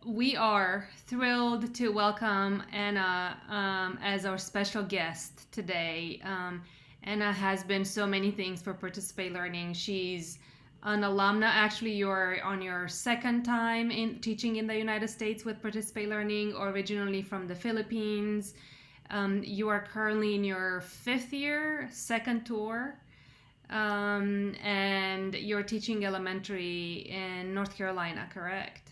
We are thrilled to welcome Anna as our special guest today. Anna has been so many things for Participate Learning. She's an alumna. Actually, you're on your second time in teaching in the United States with Participate Learning, originally from the Philippines. You are currently in your fifth year, second tour, and you're teaching elementary in North Carolina, correct?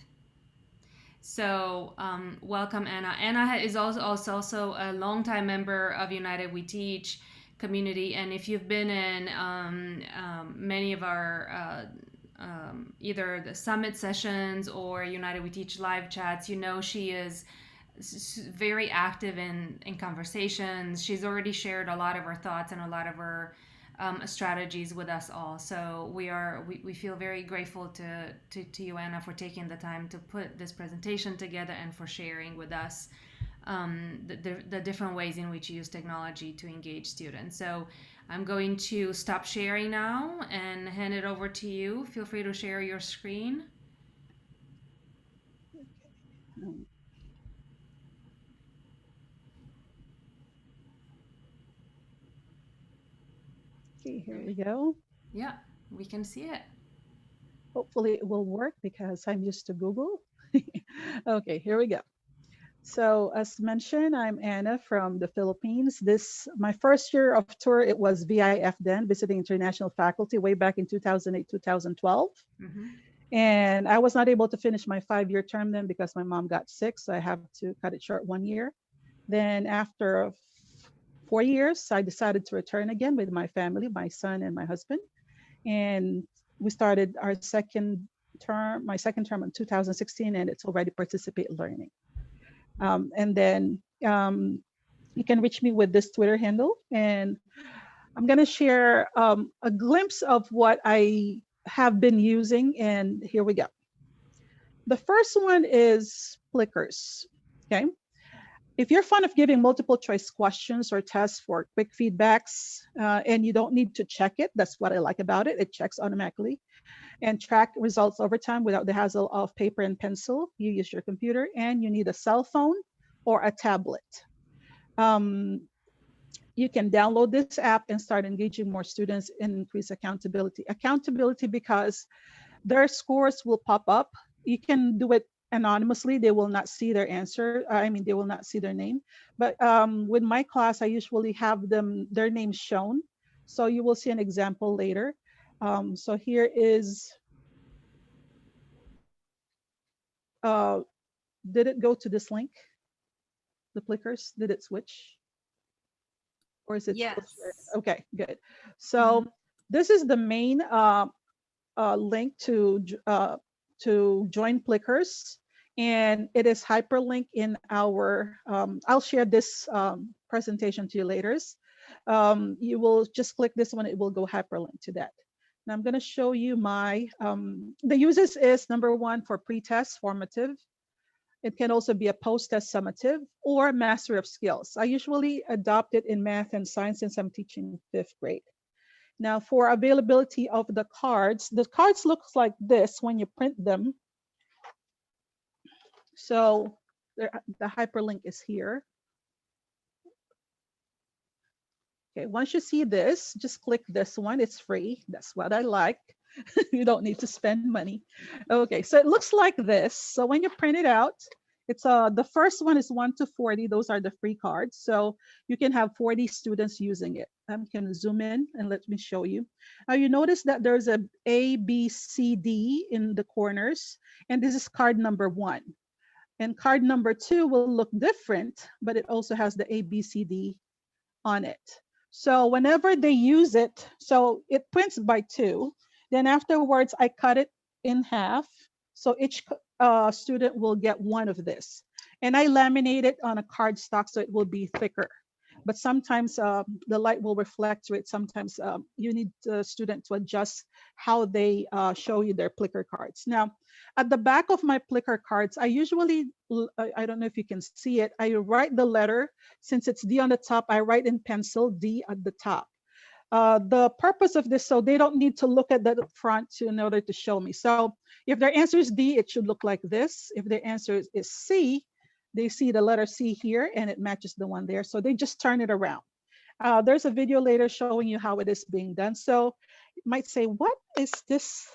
So, welcome, Anna. Anna is also a longtime member of United We Teach community, and if you've been in many of our either the summit sessions or United We Teach live chats, you know she is very active in conversations. She's already shared a lot of her thoughts and a lot of her strategies with us all. So we feel very grateful to you, Anna, for taking the time to put this presentation together and for sharing with us the different ways in which you use technology to engage students. So I'm going to stop sharing now and hand it over to you. Feel free to share your screen. Okay, here we go. Yeah, we can see it. Hopefully it will work because I'm used to Google. Okay, here we go. So as mentioned, I'm Anna from the Philippines. This my first year of tour. It was VIF then, visiting international faculty, way back in 2008, 2012. Mm-hmm. And I was not able to finish my 5-year term then because my mom got sick, so I have to cut it short 1 year. Then after 4 years, I decided to return again with my family, my son and my husband. And we started our my second term in 2016, and it's already Participate Learning. And then you can reach me with this Twitter handle. And I'm going to share a glimpse of what I have been using. And here we go. The first one is Plickers. Okay. If you're fond of giving multiple choice questions or tests for quick feedbacks and you don't need to check it, that's what I like about it. It checks automatically and track results over time without the hassle of paper and pencil. You use your computer and you need a cell phone or a tablet. Um, you can download this app and start engaging more students and increase accountability. Accountability because their scores will pop up. You can do it anonymously. They will not see their answer. I mean, they will not see their name. But with my class, I usually have their names shown. So you will see an example later. So here is, uh, did it go to this link? The Plickers, did it switch? Or is it still shared? Yes. Okay, good. So this is the main link to join Plickers, and it is hyperlinked in our. I'll share this presentation to you later. You will just click this one; it will go hyperlink to that. Now I'm going to show you my. The uses is number one for pre-test formative. It can also be a post-test summative or mastery of skills. I usually adopt it in math and science since I'm teaching 5th grade. Now for availability of the cards looks like this when you print them. So the hyperlink is here. Okay, once you see this, just click this one. It's free. That's what I like. You don't need to spend money. Okay, so it looks like this. So when you print it out, it's the first one is 1 to 40. Those are the free cards. So you can have 40 students using it. I can zoom in and let me show you. Now you notice that there's A, B, C, D in the corners, and this is card number 1. And card number 2 will look different, but it also has the A, B, C, D on it. So whenever they use it, so it prints by 2. Then afterwards, I cut it in half. So each student will get one of this. And I laminate it on a cardstock so it will be thicker. But sometimes the light will reflect to it. Sometimes you need the student to adjust how they show you their Plicker cards. Now, at the back of my Plicker cards, I usually, I don't know if you can see it, I write the letter. Since it's D on the top, I write in pencil D at the top. The purpose of this, so they don't need to look at the front in order to show me. So If their answer is D, it should look like this. If their answer is C, they see the letter C here and it matches the one there. So they just turn it around. There's a video later showing you how it is being done. So you might say, what is this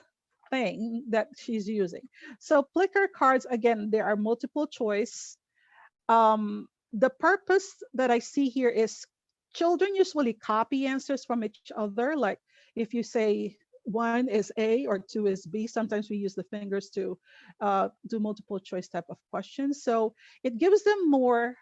thing that she's using? So Plicker cards, again, there are multiple choice. The purpose that I see here is children usually copy answers from each other. Like if you say one is A or two is B, sometimes we use the fingers to do multiple choice type of questions. So it gives them more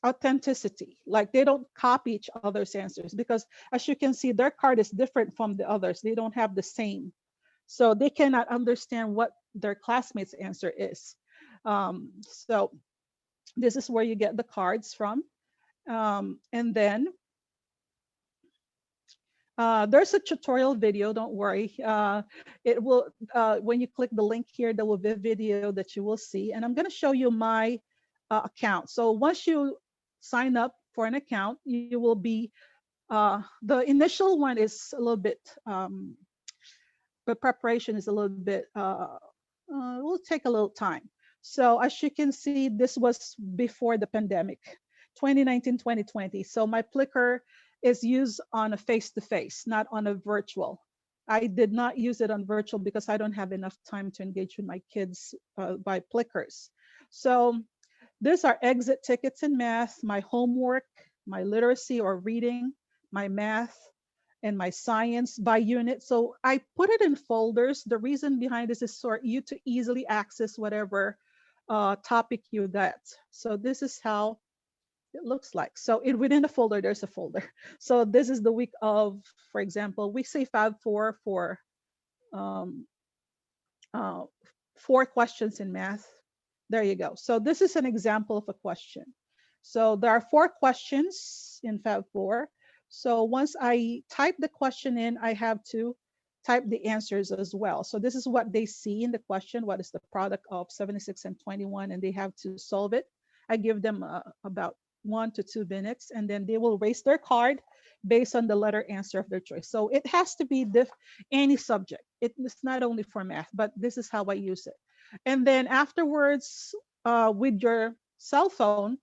authenticity. Like they don't copy each other's answers because, as you can see, their card is different from the others. They don't have the same. So they cannot understand what their classmates' answer is. So this is where you get the cards from. And then there's a tutorial video, don't worry. It will, when you click the link here, there will be a video that you will see. And I'm gonna show you my account. So once you sign up for an account, you will be, the initial one is a little bit, the preparation is a little bit, it will take a little time. So as you can see, this was before the pandemic, 2019, 2020. So my Plicker is used on a face-to-face, not on a virtual. I did not use it on virtual because I don't have enough time to engage with my kids by Plickers. So these are exit tickets in math, my homework, my literacy or reading, my math, and my science by unit. So I put it in folders. The reason behind this is for you to easily access whatever topic you get. So this is how it looks like. So within the folder, there's a folder. So this is the week of, for example, we say Fab 4 for um, uh, 4 questions in math. There you go. So this is an example of a question. So there are 4 questions in Fab 4. So once I type the question in, I have to type the answers as well. So this is what they see in the question. What is the product of 76 and 21? And they have to solve it. I give them about 1 to 2 minutes, and then they will raise their card based on the letter answer of their choice. So it has to be any subject. It's not only for math, but this is how I use it. And then afterwards, with your cell phone,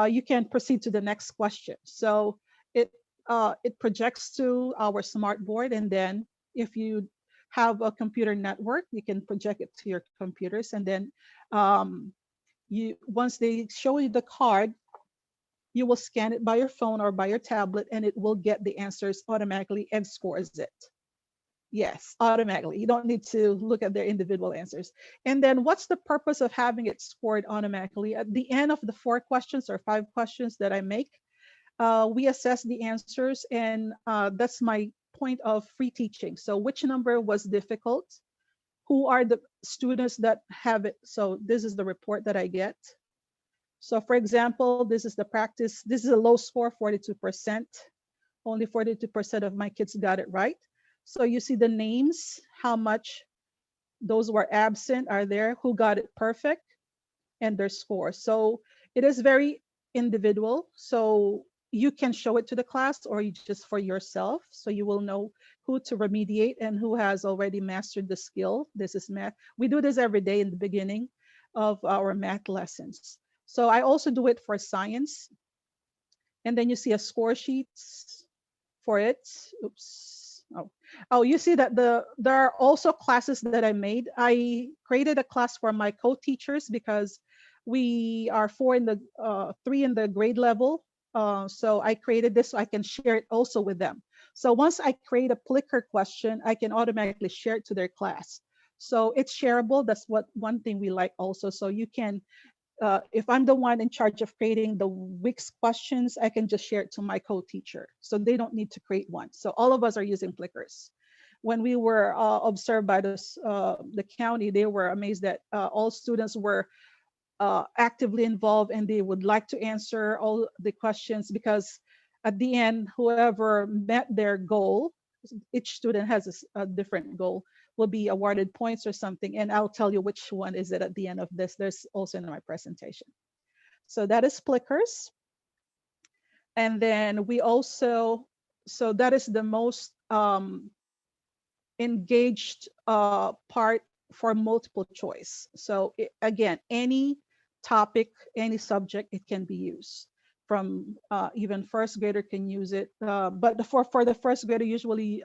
you can proceed to the next question. So it it projects to our smart board, and then if you have a computer network, you can project it to your computers, and then you once they show you the card, you will scan it by your phone or by your tablet, and it will get the answers automatically and scores it. Yes, automatically. You don't need to look at their individual answers. And then what's the purpose of having it scored automatically? At the end of the 4 questions or 5 questions that I make, we assess the answers, and that's my point of free teaching. So which number was difficult? Who are the students that have it? So this is the report that I get. So for example, this is the practice. This is a low score, 42%. Only 42% of my kids got it right. So you see the names, how much those were absent are there, who got it perfect, and their score. So it is very individual. So you can show it to the class or you just for yourself. So you will know who to remediate and who has already mastered the skill. This is math. We do this every day in the beginning of our math lessons. So I also do it for science. And then you see a score sheet for it. Oops. Oh, you see that there are also classes that I made. I created a class for my co-teachers because we are 3 in the grade level. So I created this so I can share it also with them. So once I create a Plicker question, I can automatically share it to their class. So it's shareable. That's one thing we like also. So you can if I'm the one in charge of creating the week's questions, I can just share it to my co-teacher. So they don't need to create one. So all of us are using Plickers. When we were observed by the county, they were amazed that all students were actively involved and they would like to answer all the questions, because at the end, whoever met their goal, each student has a different goal, will be awarded points or something. And I'll tell you which one is it at the end of this. There's also in my presentation. So that is Plickers. And then we also, so that is the most engaged part for multiple choice. So again, any topic, any subject, it can be used. From even first grader can use it, but for the first grader, usually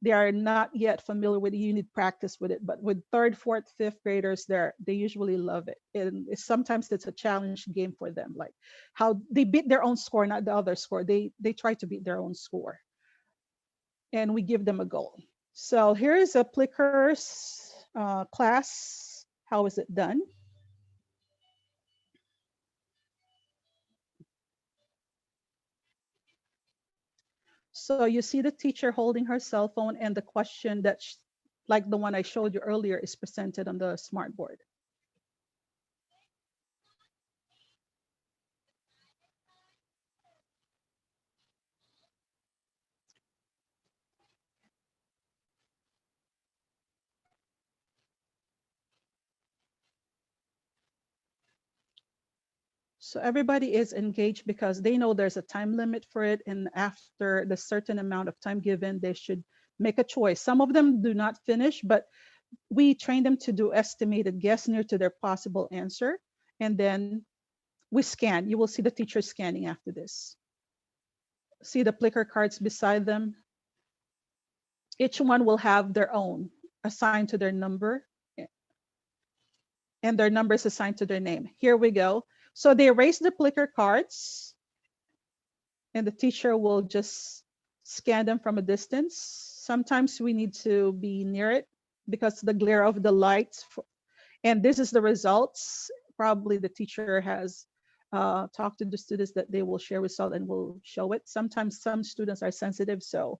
they are not yet familiar with it. You need practice with it. But with third, fourth, fifth graders, they usually love it, and sometimes it's a challenge game for them. Like how they beat their own score, not the other score. They try to beat their own score, and we give them a goal. So here is a Plickers class. How is it done? So you see the teacher holding her cell phone, and the question like the one I showed you earlier, is presented on the smart board. So everybody is engaged because they know there's a time limit for it. And after the certain amount of time given, they should make a choice. Some of them do not finish, but we train them to do estimated guess near to their possible answer. And then we scan. You will see the teacher scanning after this. See the Plicker cards beside them. Each one will have their own assigned to their number, and their number is assigned to their name. Here we go. So they erase the Plicker cards, and the teacher will just scan them from a distance. Sometimes we need to be near it because the glare of the lights, and this is the results. Probably the teacher has talked to the students that they will share result and will show it. Sometimes some students are sensitive, so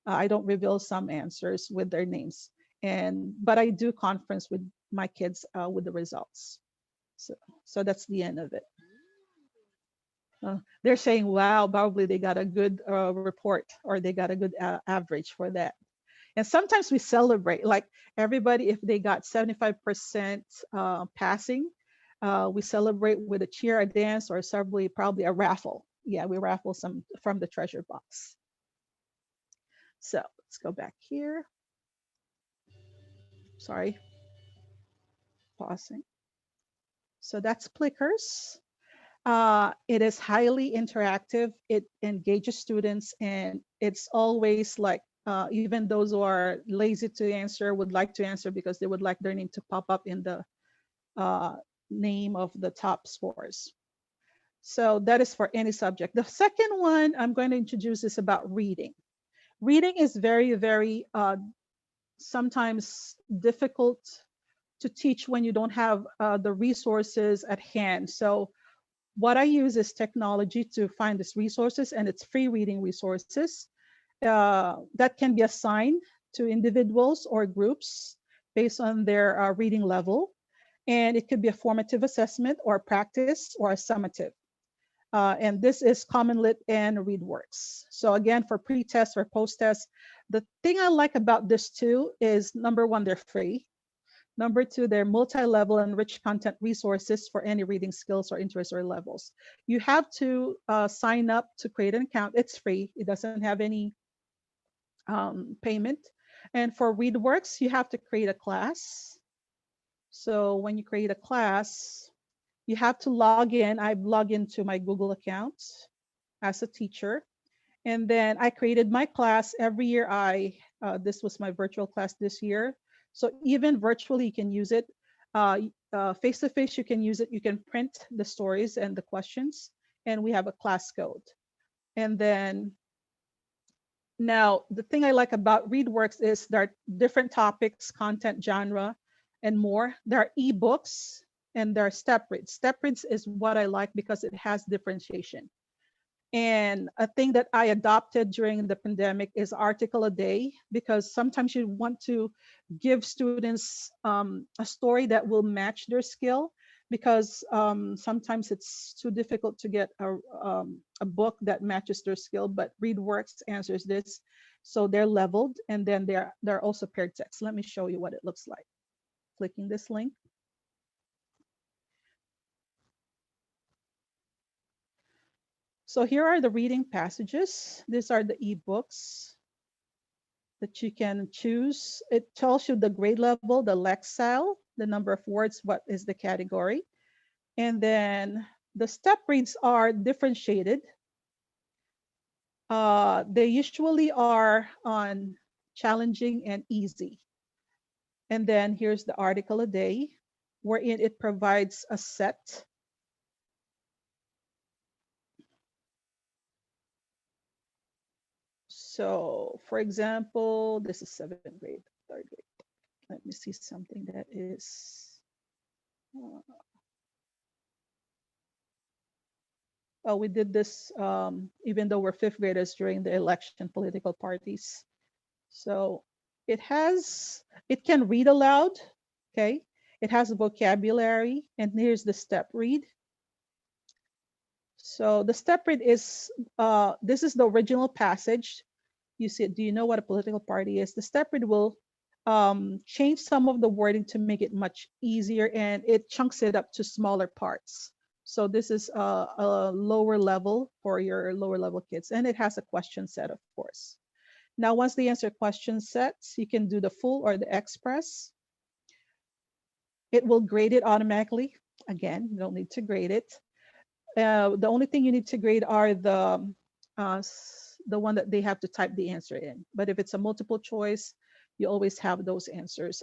I don't reveal some answers with their names. But I do conference with my kids with the results. So so that's the end of it. They're saying, wow, probably they got a good report, or they got a good average for that. And sometimes we celebrate, like everybody, if they got 75% passing, we celebrate with a cheer, a dance, or probably a raffle. Yeah, we raffle some from the treasure box. So let's go back here. Sorry, pausing. So that's Plickers. It is highly interactive. It engages students, and it's always like even those who are lazy to answer would like to answer because they would like their name to pop up in the uh, name of the top scores. So that is for any subject. The second one I'm going to introduce is about reading. Reading is very, very sometimes difficult to teach when you don't have the resources at hand. So what I use is technology to find these resources, and it's free reading resources that can be assigned to individuals or groups based on their reading level. And it could be a formative assessment or practice or a summative. And this is Commonlit and ReadWorks. So again, for pre-test or post-test, the thing I like about this too is number one, they're free. Number two, they're multi-level and rich content resources for any reading skills or interests or levels. You have to sign up to create an account. It's free. It doesn't have any payment. And for ReadWorks, you have to create a class. So when you create a class, you have to log in. I log into my Google account as a teacher. And then I created my class every year. This was my virtual class this year. So even virtually, you can use it. Face to face, you can use it. You can print the stories and the questions, and we have a class code. And then now the thing I like about ReadWorks is there are different topics, content, genre, and more. There are ebooks and there are step reads. Step reads is what I like because it has differentiation. And a thing that I adopted during the pandemic is article a day, because sometimes you want to give students a story that will match their skill, because sometimes it's too difficult to get a book that matches their skill, but ReadWorks answers this. So they're leveled, and then they're also paired text. Let me show you what it looks like. Clicking this link. So here are the reading passages. These are the ebooks. that you can choose. It tells you the grade level, the lexile, the number of words, what is the category. And then the step reads are differentiated. They usually are on challenging and easy. And then here's the article a day, wherein it provides a set. So, for example, this is seventh grade, third grade. Let me see something that is. Uh, oh, we did this even though we're fifth graders during the election political parties. So it can read aloud, okay? It has a vocabulary, and here's the step read. So the step read is, this is the original passage. You see, do you know what a political party is? The step read will change some of the wording to make it much easier, and it chunks it up to smaller parts. So this is a lower level for your lower level kids, and it has a question set, of course. Now, once they answer question sets, you can do the full or the express. It will grade it automatically. Again, you don't need to grade it. The only thing you need to grade are the one that they have to type the answer in. But if it's a multiple choice, you always have those answers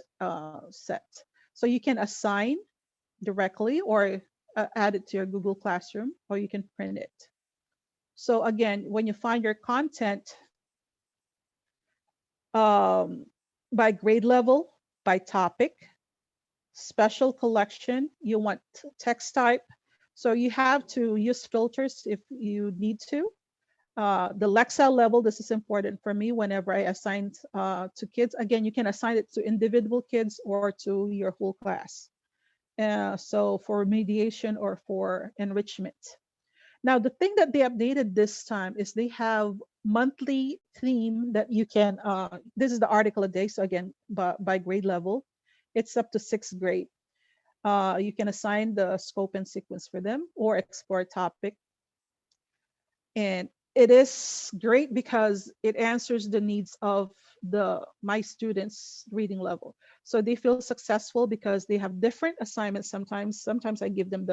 set. So you can assign directly or add it to your Google Classroom, or you can print it. So again, when you find your content by grade level, by topic, special collection, you want text type. So you have to use filters if you need to. The Lexile level, this is important for me whenever I assign to kids. Again, you can assign it to individual kids or to your whole class. So for remediation or for enrichment. Now, the thing that they updated this time is they have monthly theme that you can, this is the article a day. So again, by grade level, it's up to sixth grade. You can assign the scope and sequence for them or explore topic. And it is great because it answers the needs of my students' reading level. So they feel successful because they have different assignments sometimes. Sometimes I give them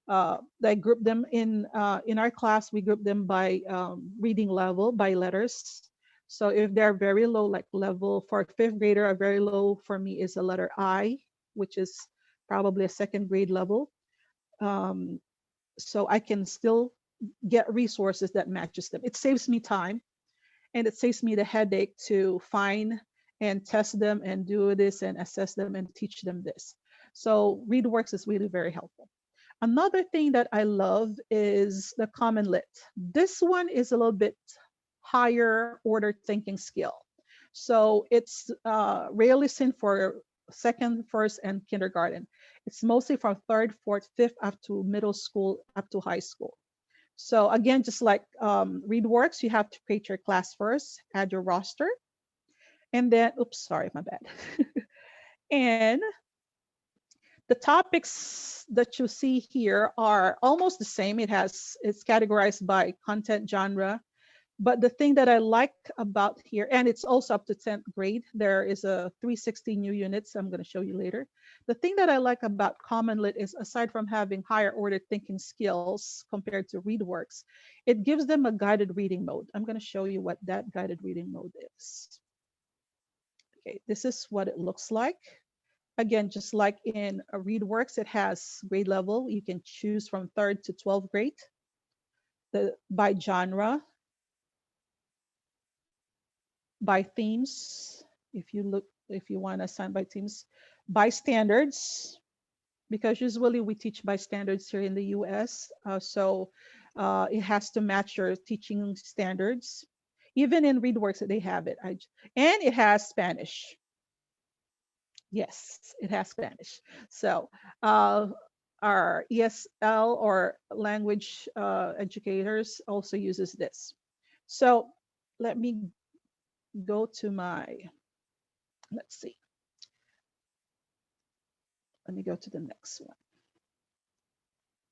I group them in our class, we group them by reading level, by letters. So if they're very low, like level for a fifth grader, a very low for me is a letter I, which is probably a second grade level. So I can still get resources that matches them. It saves me time, and it saves me the headache to find and test them and do this and assess them and teach them this. So ReadWorks is really very helpful. Another thing that I love is the Commonlit. This one is a little bit higher order thinking skill. So it's rarely seen for second, first, and kindergarten. It's mostly from third, fourth, fifth, up to middle school, up to high school. So again, just like ReadWorks, you have to create your class first, add your roster, and then, oops, sorry, my bad. And the topics that you see here are almost the same. It's categorized by content genre. But the thing that I like about here, and it's also up to 10th grade, there is a 360 new units I'm going to show you later. The thing that I like about Commonlit is, aside from having higher order thinking skills compared to ReadWorks, it gives them a guided reading mode. I'm going to show you what that guided reading mode is. Okay, this is what it looks like. Again, just like in ReadWorks, it has grade level. You can choose from third to 12th grade. By genre, by themes, if you want to assign by themes, by standards, because usually we teach by standards here in the US. So it has to match your teaching standards. Even in ReadWorks, they have it. And it has Spanish. Yes, it has Spanish. So our ESL or language educators also uses this. So let me go to let's see. Let me go to the next one.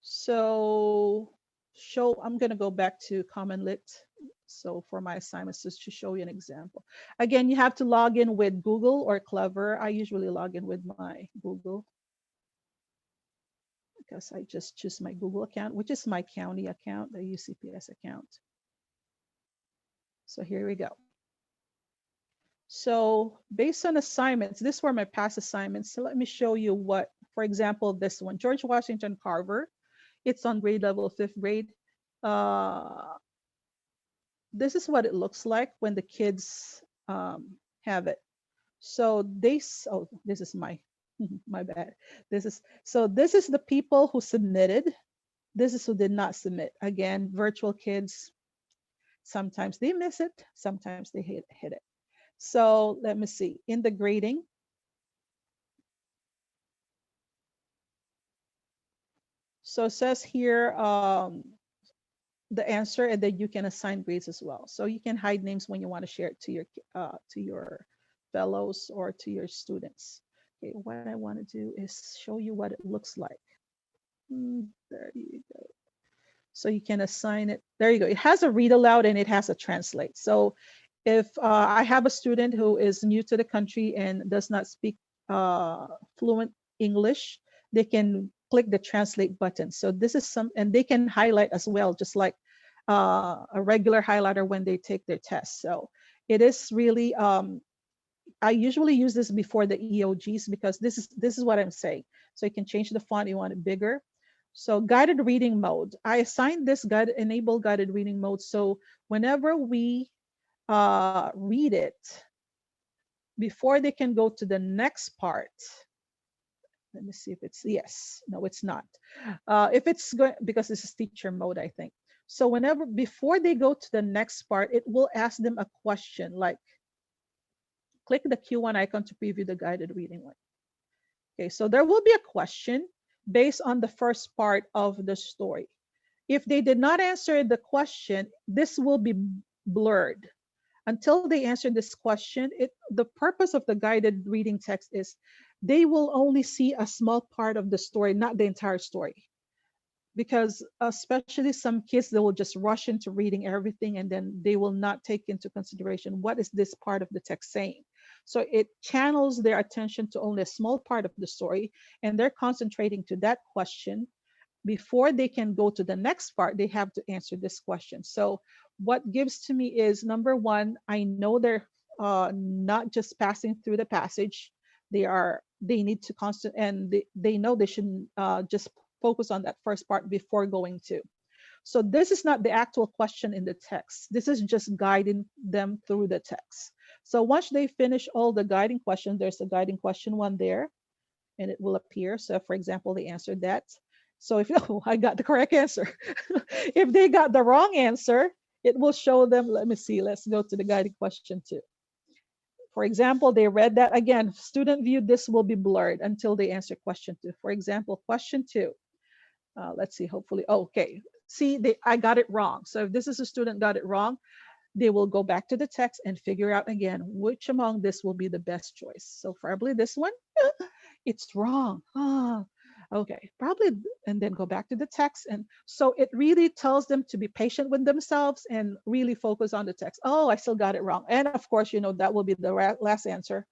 So I'm going to go back to Commonlit. So for my assignments, just to show you an example. Again, you have to log in with Google or Clever. I usually log in with my Google because I just choose my Google account, which is my county account, the UCPS account. So here we go. So based on assignments, these were my past assignments. So let me show you what, for example, this one, George Washington Carver. It's on grade level, 5th grade. This is what it looks like when the kids have it. So oh, this is my, my bad. This is the people who submitted. This is who did not submit. Again, virtual kids, sometimes they miss it, sometimes they hit it. So let me see, in the grading, so it says here the answer, and then you can assign grades as well. So you can hide names when you want to share it to your fellows or to your students. Okay, what I want to do is show you what it looks like. There you go. So you can assign it. There you go. It has a read aloud and it has a translate. So if I have a student who is new to the country and does not speak fluent English, they can click the translate button. So this is and they can highlight as well, just like a regular highlighter when they take their test. So it is really, I usually use this before the EOGs because this is what I'm saying. So you can change the font, you want it bigger. So guided reading mode, I assigned this enable guided reading mode. So whenever we read it, before they can go to the next part, let me see if it's, yes, no, it's not. If it's going, because this is teacher mode, I think. So whenever, before they go to the next part, it will ask them a question like, click the Q1 icon to preview the guided reading one. Okay, so there will be a question based on the first part of the story. If they did not answer the question, this will be blurred. Until they answer this question, the purpose of the guided reading text is they will only see a small part of the story, not the entire story. Because especially some kids, they will just rush into reading everything and then they will not take into consideration what is this part of the text saying. So it channels their attention to only a small part of the story and they're concentrating to that question. Before they can go to the next part, they have to answer this question. So what gives to me is, number one, I know they're not just passing through the passage. They need to constant, and they know they shouldn't just focus on that first part before going to. So this is not the actual question in the text. This is just guiding them through the text. So once they finish all the guiding questions, there's a guiding question one there, and it will appear. So for example, they answered that. So if oh, I got the correct answer. If they got the wrong answer, it will show them. Let me see. Let's go to the guiding question 2. For example, they read that again. Student view, this will be blurred until they answer question 2. For example, question 2. Let's see. Hopefully, okay. See, I got it wrong. So if this is a student got it wrong, they will go back to the text and figure out again which among this will be the best choice. So probably this one, it's wrong. Okay, probably, and then go back to the text. And so it really tells them to be patient with themselves and really focus on the text. Oh, I still got it wrong. And of course, that will be the last answer.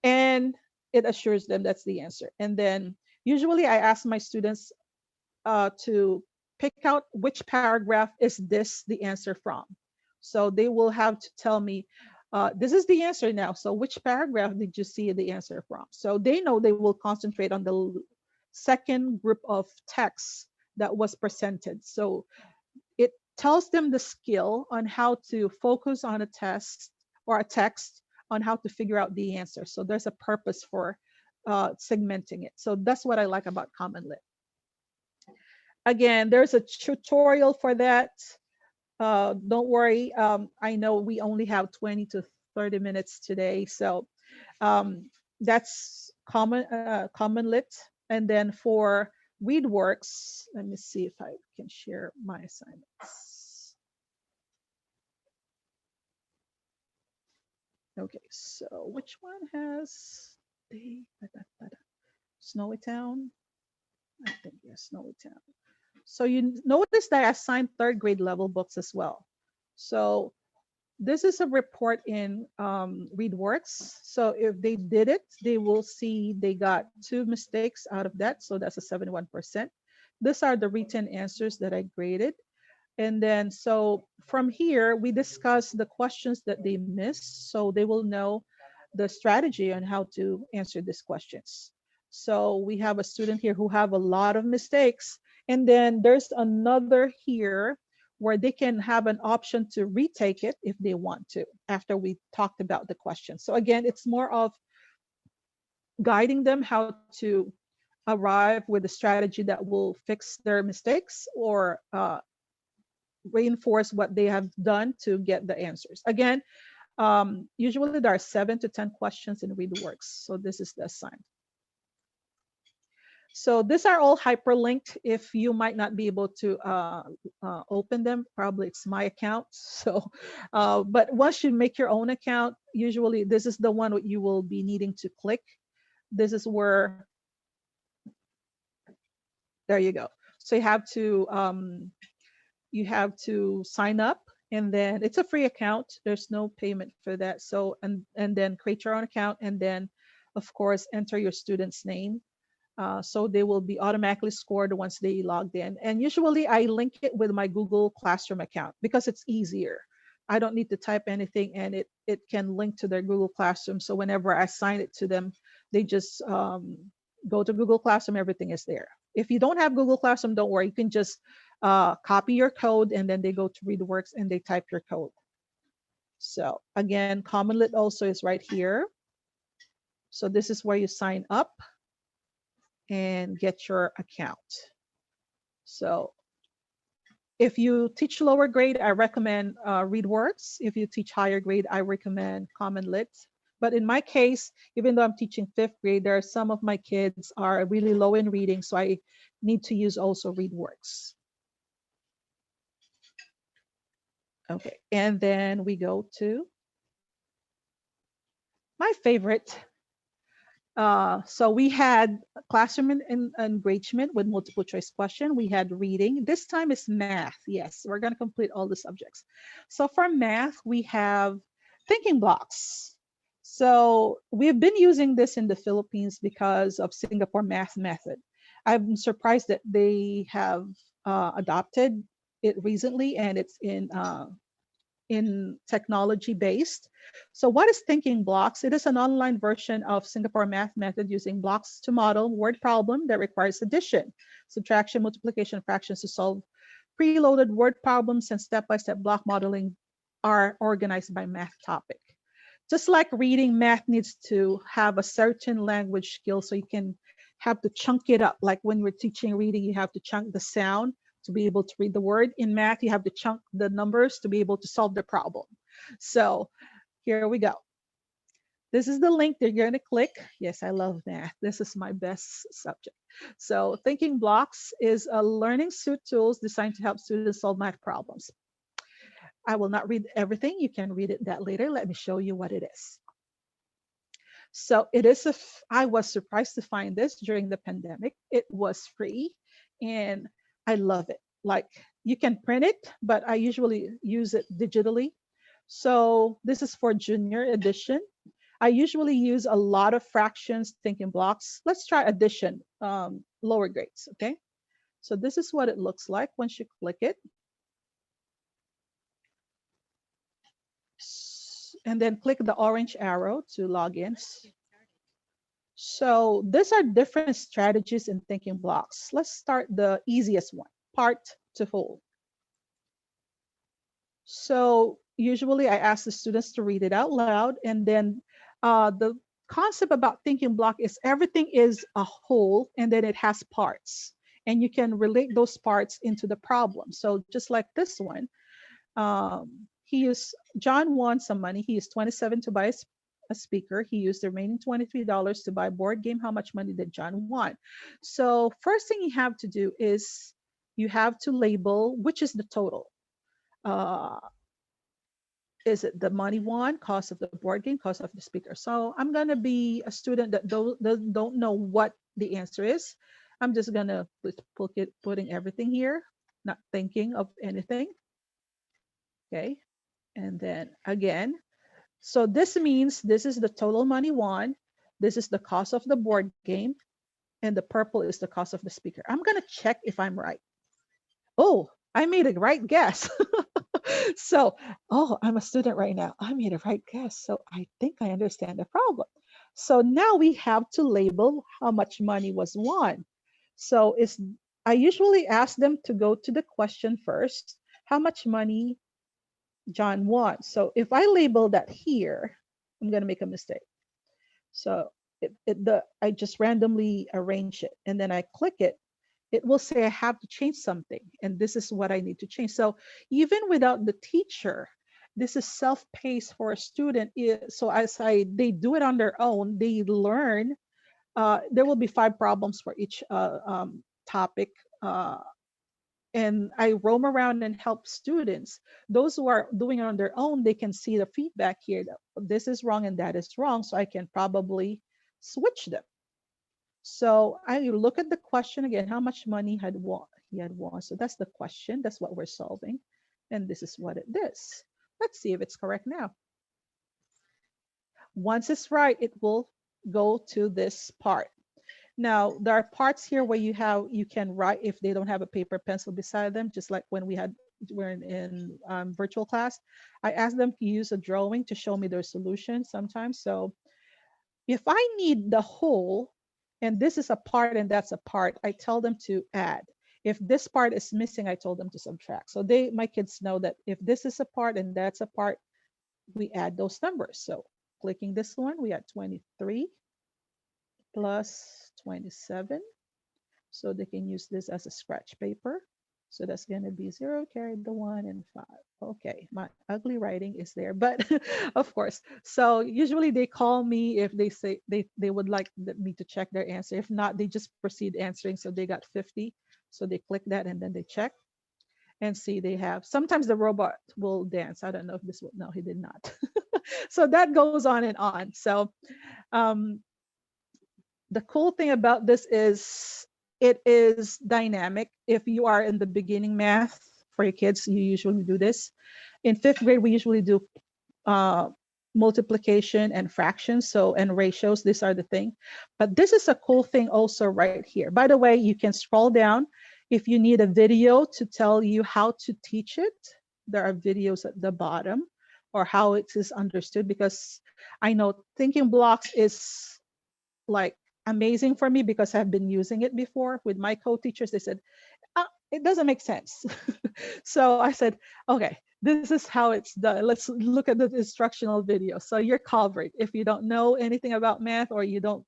And it assures them that's the answer. And then usually I ask my students to pick out which paragraph is this the answer from. So they will have to tell me, this is the answer now. So which paragraph did you see the answer from? So they know they will concentrate on the second group of texts that was presented. So it tells them the skill on how to focus on a test or a text on how to figure out the answer. So there's a purpose for segmenting it. So that's what I like about Commonlit. Again, there's a tutorial for that. Don't worry. I know we only have 20 to 30 minutes today. So that's Commonlit. And then for ReadWorks, let me see if I can share my assignments. Okay, so which one has the Snowy Town? I think yes, Snowy Town. So you notice that I assigned 3rd grade level books as well. So this is a report in ReadWorks. So if they did it, they will see they got two mistakes out of that. So that's a 71%. These are the written answers that I graded. And then, so from here, we discuss the questions that they missed. So they will know the strategy on how to answer these questions. So we have a student here who have a lot of mistakes. And then there's another here where they can have an option to retake it if they want to after we talked about the question. So again, it's more of guiding them how to arrive with a strategy that will fix their mistakes or reinforce what they have done to get the answers. Again, usually there are 7 to 10 questions in ReadWorks. So this is the assignment. So these are all hyperlinked. If you might not be able to open them, probably it's my account. So, but once you make your own account, usually this is the one that you will be needing to click. This is where, there you go. So you have to sign up, and then it's a free account. There's no payment for that. So and then create your own account, and then of course enter your student's name. So they will be automatically scored once they logged in. And usually I link it with my Google Classroom account because it's easier. I don't need to type anything, and it can link to their Google Classroom. So whenever I assign it to them, they just go to Google Classroom, everything is there. If you don't have Google Classroom, don't worry. You can just copy your code, and then they go to ReadWorks and they type your code. So again, Commonlit also is right here. So this is where you sign up and get your account. So if you teach lower grade, I recommend ReadWorks. If you teach higher grade, I recommend Commonlit. But in my case, even though I'm teaching 5th grade, there are some of my kids are really low in reading, so I need to use also ReadWorks. Okay, and then we go to my favorite. So we had classroom engagement with multiple choice question. We had reading. This time is math. Yes, we're going to complete all the subjects. So for math, we have thinking blocks. So we've been using this in the Philippines because of Singapore math method. I'm surprised that they have adopted it recently, and it's in technology based. So what is thinking blocks? It is an online version of Singapore math method using blocks to model word problem that requires addition, subtraction, multiplication, fractions to solve preloaded word problems, and step-by-step block modeling are organized by math topic. Just like reading, math needs to have a certain language skill, so you can have to chunk it up. Like when we're teaching reading, you have to chunk the sound to be able to read the word. In math, you have to chunk the numbers to be able to solve the problem. So here we go. This is the link that you're going to click. Yes, I love math. This is my best subject. So thinking blocks is a learning suite tools designed to help students solve math problems. I will not read everything. You can read it that later. Let me show you what it is. So it is I was surprised to find this during the pandemic. It was free, and I love it. Like, you can print it, but I usually use it digitally. So this is for junior edition. I usually use a lot of fractions, thinking blocks. Let's try addition, lower grades, okay? So this is what it looks like once you click it. And then click the orange arrow to log in. So these are different strategies in thinking blocks. Let's start the easiest one, part to whole. So usually I ask the students to read it out loud, and then the concept about thinking block is everything is a whole, and then it has parts, and you can relate those parts into the problem. So just like this one, John won some money. He used 27 to buy a speaker. He used the remaining $23 to buy a board game. How much money did John want? So first thing you have to do is you have to label which is the total. Is it the money won, cost of the board game, cost of the speaker? So I'm going to be a student that don't know what the answer is. I'm just going to putting everything here, not thinking of anything. Okay. And then again, so this means this is the total money won. This is the cost of the board game. And the purple is the cost of the speaker. I'm going to check if I'm right. Oh, I made a right guess. So, oh, I'm a student right now. I made a right guess. So I think I understand the problem. So now we have to label how much money was won. So it's I usually ask them to go to the question first. How much money John won? So if I label that here, I'm going to make a mistake. So I just randomly arrange it and then I click it. It will say I have to change something, and this is what I need to change. So even without the teacher, this is self-paced for a student. So as they do it on their own, they learn. There will be 5 problems for each topic. And I roam around and help students. Those who are doing it on their own, they can see the feedback here that this is wrong and that is wrong. So I can probably switch them. So I look at the question again, how much money he had won. So that's the question. That's what we're solving. And this is what it is. Let's see if it's correct now. Once it's right, it will go to this part. Now, there are parts here where you can write if they don't have a paper pencil beside them, just like when we're in virtual class. I asked them to use a drawing to show me their solution sometimes. So if I need the whole, and this is a part and that's a part, I tell them to add. If this part is missing, I told them to subtract. So my kids know that if this is a part and that's a part, we add those numbers. So clicking this one, we had 23 plus 27. So they can use this as a scratch paper. So that's going to be 0, carry the 1 and 5. Okay, my ugly writing is there, but of course. So usually they call me if they say they would like me to check their answer. If not, they just proceed answering. So they got 50. So they click that and then they check and see they have. Sometimes the robot will dance. I don't know if this will. No, he did not. So that goes on and on. So um, the cool thing about this is it is dynamic. If you are in the beginning math for your kids, you usually do this. In 5th grade, we usually do uh, multiplication and fractions, so and ratios. These are the thing. But this is a cool thing also right here. By the way, you can scroll down if you need a video to tell you how to teach it. There are videos at the bottom or how it is understood, because I know thinking blocks is like amazing for me because I've been using it before with my co-teachers. They said, it doesn't make sense. So I said, okay, this is how it's done. Let's look at the instructional video. So you're covered. If you don't know anything about math or you don't,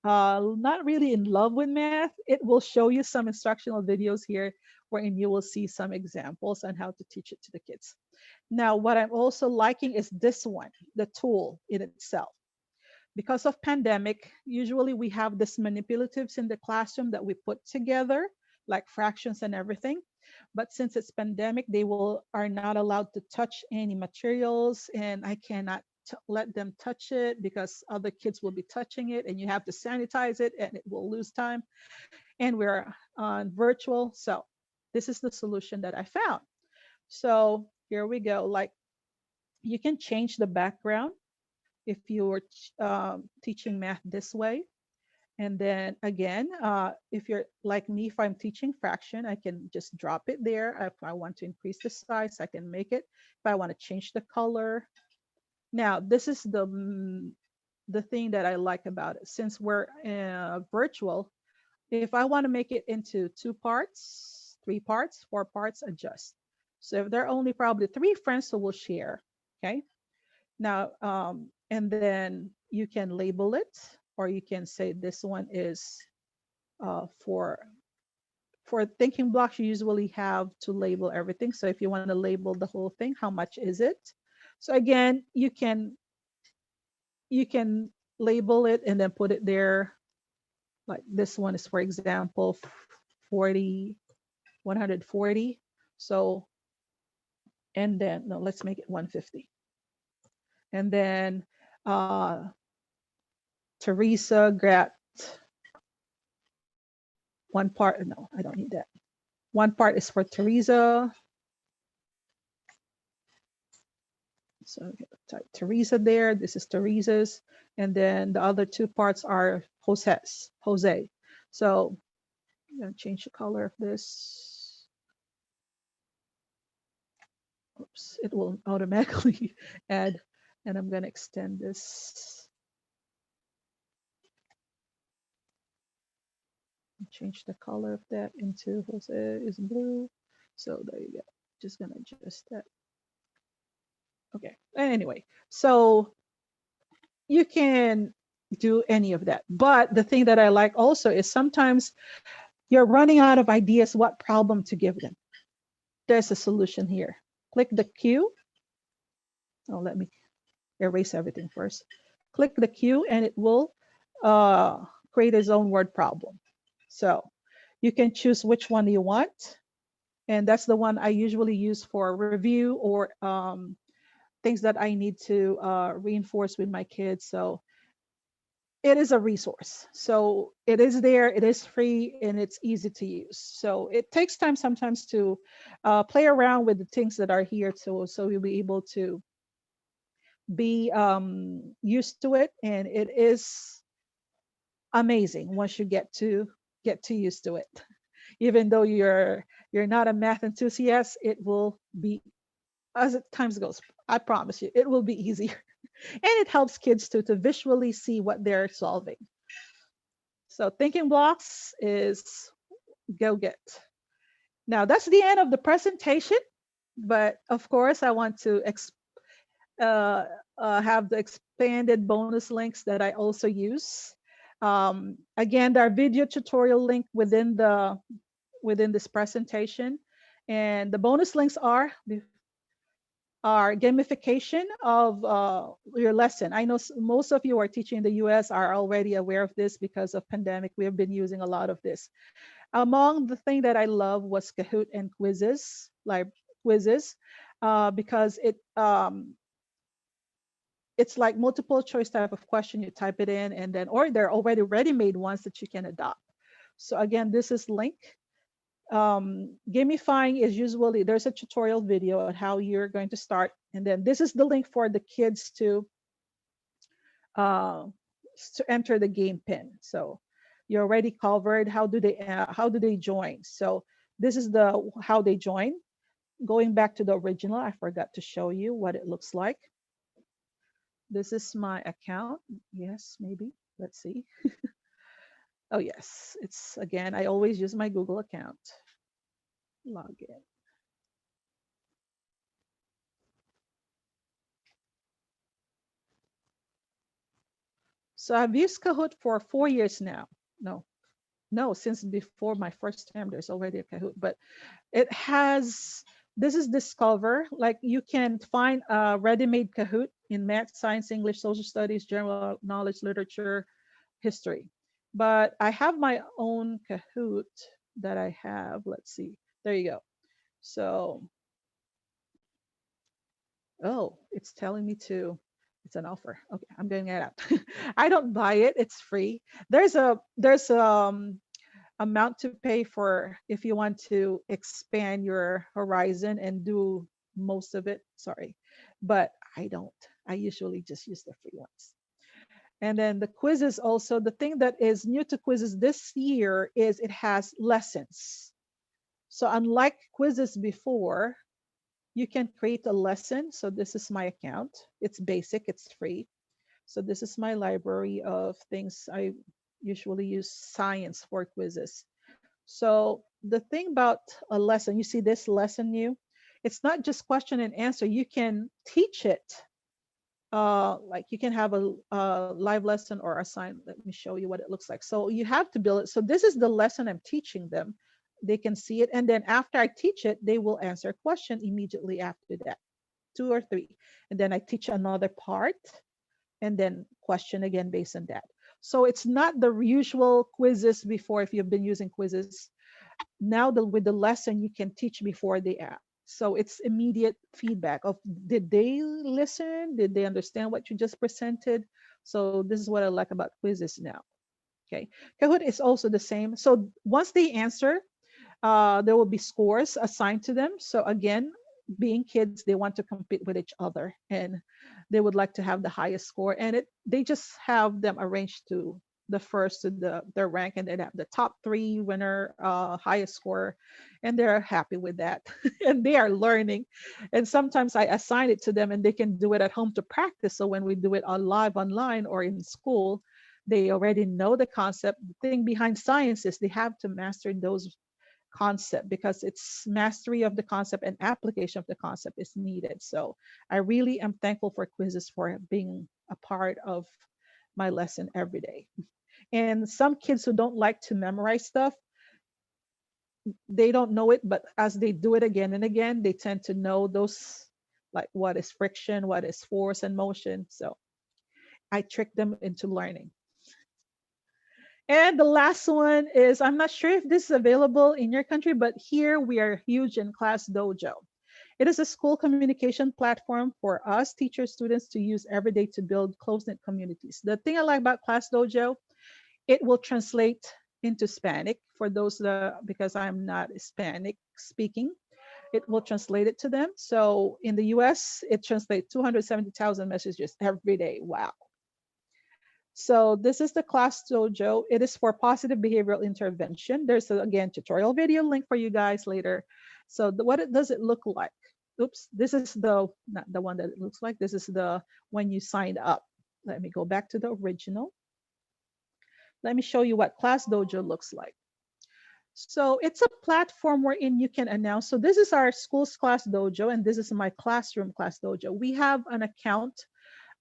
not really in love with math, it will show you some instructional videos here wherein you will see some examples on how to teach it to the kids. Now, what I'm also liking is this one, the tool in itself. Because of pandemic, usually we have this manipulatives in the classroom that we put together, like fractions and everything. But since it's pandemic, they are not allowed to touch any materials, and I cannot let them touch it because other kids will be touching it, and you have to sanitize it, and it will lose time. And we're on virtual, so this is the solution that I found. So here we go. Like, you can change the background if you're teaching math this way. And then again, if you're like me, if I'm teaching fraction, I can just drop it there. If I want to increase the size, I can make it. If I want to change the color. Now, this is the thing that I like about it. Since we're virtual, if I want to make it into 2 parts, 3 parts, 4 parts, adjust. So if there are only probably 3 friends who will share, okay? Now, and then you can label it, or you can say this one is for thinking blocks. You usually have to label everything. So if you want to label the whole thing, how much is it? So again, you can label it and then put it there. Like this one is, for example, 40, 140. So, and then no, let's make it 150. And then Teresa got 1 part. No, I don't need that. 1 part is for Teresa. So I'm gonna type Teresa there. This is Teresa's. And then the other two parts are Jose's, Jose. So I'm gonna change the color of this. Oops, it will automatically add. And I'm gonna extend this. Change the color of that into Jose is blue. So there you go. Just gonna adjust that. Okay. Anyway, so you can do any of that. But the thing that I like also is sometimes you're running out of ideas what problem to give them. There's a solution here. Click the Q. Oh, let me erase everything first. Click the Q and it will create its own word problem. So you can choose which one you want. And that's the one I usually use for review or things that I need to reinforce with my kids. So it is a resource. So it is there, it is free, and it's easy to use. So it takes time sometimes to play around with the things that are here, so you'll be able to be used to it, and it is amazing once you get to used to it. Even though you're not a math enthusiast, it will be, as it times goes, I promise you, it will be easier. And it helps kids to visually see what they're solving. So thinking blocks is go get. Now that's the end of the presentation, but of course I want to uh, have the expanded bonus links that I also use. Again, there are video tutorial link within this presentation, and the bonus links are gamification of your lesson. I know most of you are teaching in the US are already aware of this because of pandemic. We have been using a lot of this. Among the thing that I love was Kahoot and quizzes, like quizzes, because it's like multiple choice type of question. You type it in, and then or they're already ready-made ones that you can adopt. So again, this is link. Gamifying is usually there's a tutorial video on how you're going to start, and then this is the link for the kids uh, to enter the game pin. So you're already covered. How do they join? So this is the how they join. Going back to the original, I forgot to show you what it looks like. This is my account. Yes, maybe. Let's see. Oh yes, it's again. I always use my Google account. Log in. So I've used Kahoot for 4 years now. No, no, since before my first term, there's already a Kahoot, but it has, this is Discover. Like you can find a ready-made Kahoot in math, science, English, social studies, general knowledge, literature, history. But I have my own Kahoot that I have. Let's see. There you go. So, oh, it's telling me to, it's an offer. Okay, I'm getting it out. I don't buy it. It's free. There's amount to pay for if you want to expand your horizon and do most of it. Sorry, but I don't. I usually just use the free ones. And then the quizzes also, the thing that is new to quizzes this year is it has lessons. So unlike quizzes before, you can create a lesson. So this is my account. It's basic, it's free. So this is my library of things. I usually use science for quizzes. So the thing about a lesson, you see this lesson new, it's not just question and answer. You can teach it. Like you can have a live lesson or assign. Let me show you what it looks like. So you have to build it. So this is the lesson I'm teaching them. They can see it. And then after I teach it, they will answer a question immediately after that, 2 or 3. And then I teach another part and then question again based on that. So it's not the usual quizzes before. If you've been using quizzes, now with the lesson you can teach before the app. So it's immediate feedback of did they listen, did they understand what you just presented. So this is what I like about quizzes now. Okay, Kahoot is also the same. So once they answer, there will be scores assigned to them. So again, being kids, they want to compete with each other, and they would like to have the highest score. And they just have them arranged to the first to their rank, and then have the top three winner, highest score, and they're happy with that. And they are learning. And sometimes I assign it to them, and they can do it at home to practice. So when we do it on live online or in school, they already know the concept. The thing behind science is they have to master those concept, because it's mastery of the concept and application of the concept is needed. So I really am thankful for quizzes for being a part of my lesson every day. And some kids who don't like to memorize stuff, they don't know it, but as they do it again and again, they tend to know those, like what is friction, what is force and motion. So I trick them into learning. And the last one is, I'm not sure if this is available in your country, but here we are huge in Class Dojo. It is a school communication platform for us teachers, students to use every day to build close-knit communities. The thing I like about Class Dojo, it will translate into Hispanic for those that, because I'm not Hispanic speaking, it will translate it to them. So in the US, it translates 270,000 messages every day. Wow. So this is the Class Dojo. It is for positive behavioral intervention. There's a, again, tutorial video link for you guys later. So what does it look like? Oops, this is the, not the one that it looks like. This is the, when you signed up. Let me go back to the original. Let me show you what Class Dojo looks like. So it's a platform wherein you can announce. So this is our school's Class Dojo, and this is my classroom Class Dojo. We have an account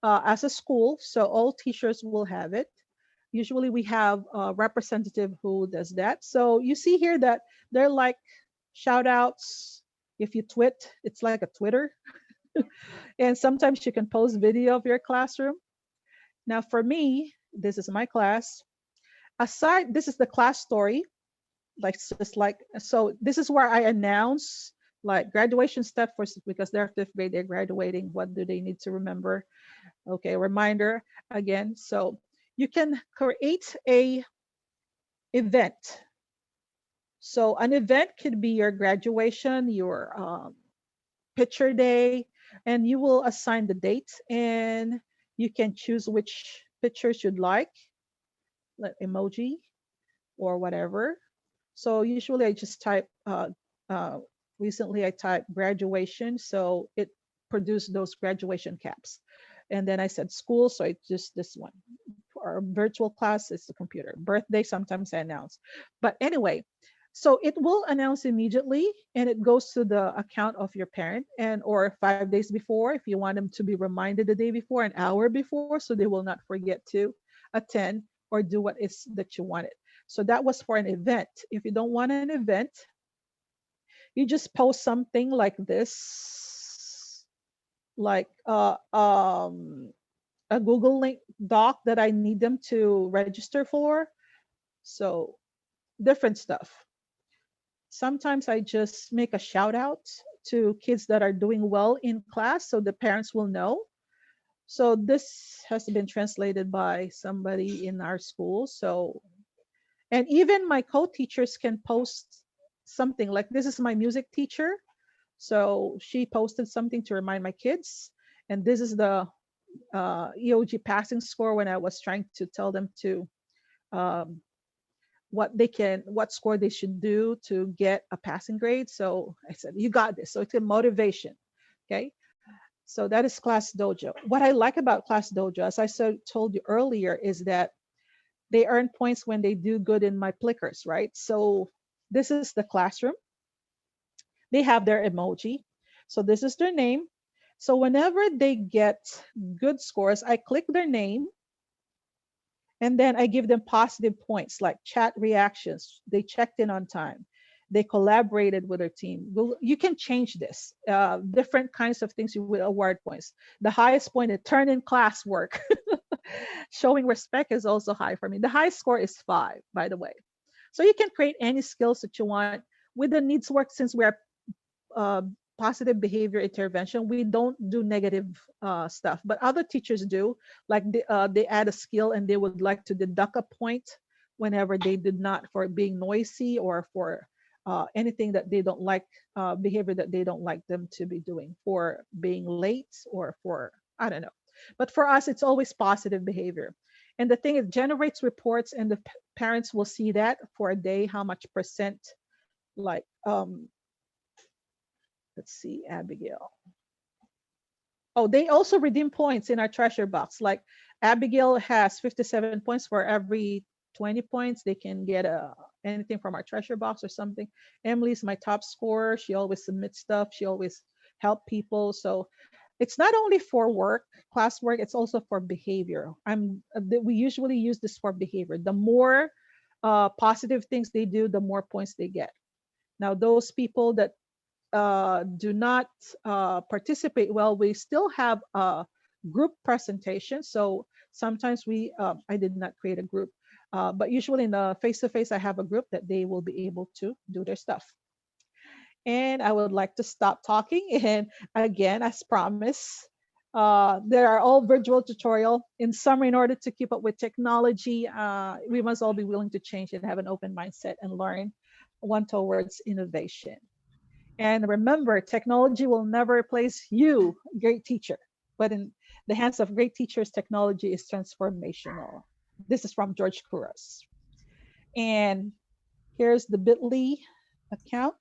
as a school, so all teachers will have it. Usually we have a representative who does that. So you see here that they're like shout outs. If you tweet, it's like a Twitter. And sometimes you can post video of your classroom. Now for me, this is my class. Aside, this is the class story. Like just like, so this is where I announce like graduation stuff for, because they're fifth grade, they're graduating. What do they need to remember? Okay, reminder again. So you can create a event. So an event could be your graduation, your picture day, and you will assign the date, and you can choose which pictures you'd like emoji or whatever. So usually I just type, recently I typed graduation, so it produced those graduation caps. And then I said school, so it's just this one. For our virtual class, it's the computer. Birthday, sometimes I announce. But anyway, so it will announce immediately, and it goes to the account of your parent, and or 5 days before if you want them to be reminded the day before, an hour before, so they will not forget to attend or do what is that you wanted. So that was for an event. If you don't want an event, you just post something like this, like a Google link doc that I need them to register for. So different stuff. Sometimes I just make a shout out to kids that are doing well in class so the parents will know. So this has been translated by somebody in our school. So, and even my co-teachers can post something like, this is my music teacher. So she posted something to remind my kids. And this is the EOG passing score when I was trying to tell them to um, what score they should do to get a passing grade. So I said, you got this. So it's a motivation. Okay. So that is Class Dojo. What I like about Class Dojo, as I told you earlier, is that they earn points when they do good in my Plickers, right? So this is the classroom. They have their emoji. So this is their name. So whenever they get good scores, I click their name, and then I give them positive points like chat reactions. They checked in on time. They collaborated with their team. You can change this. Different kinds of things you will award points. The highest point is turn in classwork. Showing respect is also high for me. The highest score is 5, by the way. So you can create any skills that you want. With the needs work, since we're uh, positive behavior intervention, we don't do negative stuff, but other teachers do. Like they add a skill and they would like to deduct a point whenever they did not, for being noisy or for anything that they don't like, behavior that they don't like them to be doing, for being late or for, I don't know. But for us, it's always positive behavior. And the thing, it generates reports, and the parents will see that for a day, how much percent, like, let's see, Abigail. Oh, they also redeem points in our treasure box. Like Abigail has 57 points. For every 20 points, they can get anything from our treasure box or something. Emily's my top scorer. She always submits stuff. She always help people. So it's not only for work, classwork, it's also for behavior. We usually use this for behavior. The more positive things they do, the more points they get. Now, those people that do not participate well, we still have a group presentation. So sometimes I did not create a group, but usually in the face-to-face, I have a group that they will be able to do their stuff. And I would like to stop talking. And again, as promised, there are all virtual tutorial. In summary, in order to keep up with technology, we must all be willing to change and have an open mindset and learn one towards innovation. And remember, technology will never replace you, great teacher. But in the hands of great teachers, technology is transformational. This is from George Couros. And here's the bit.ly account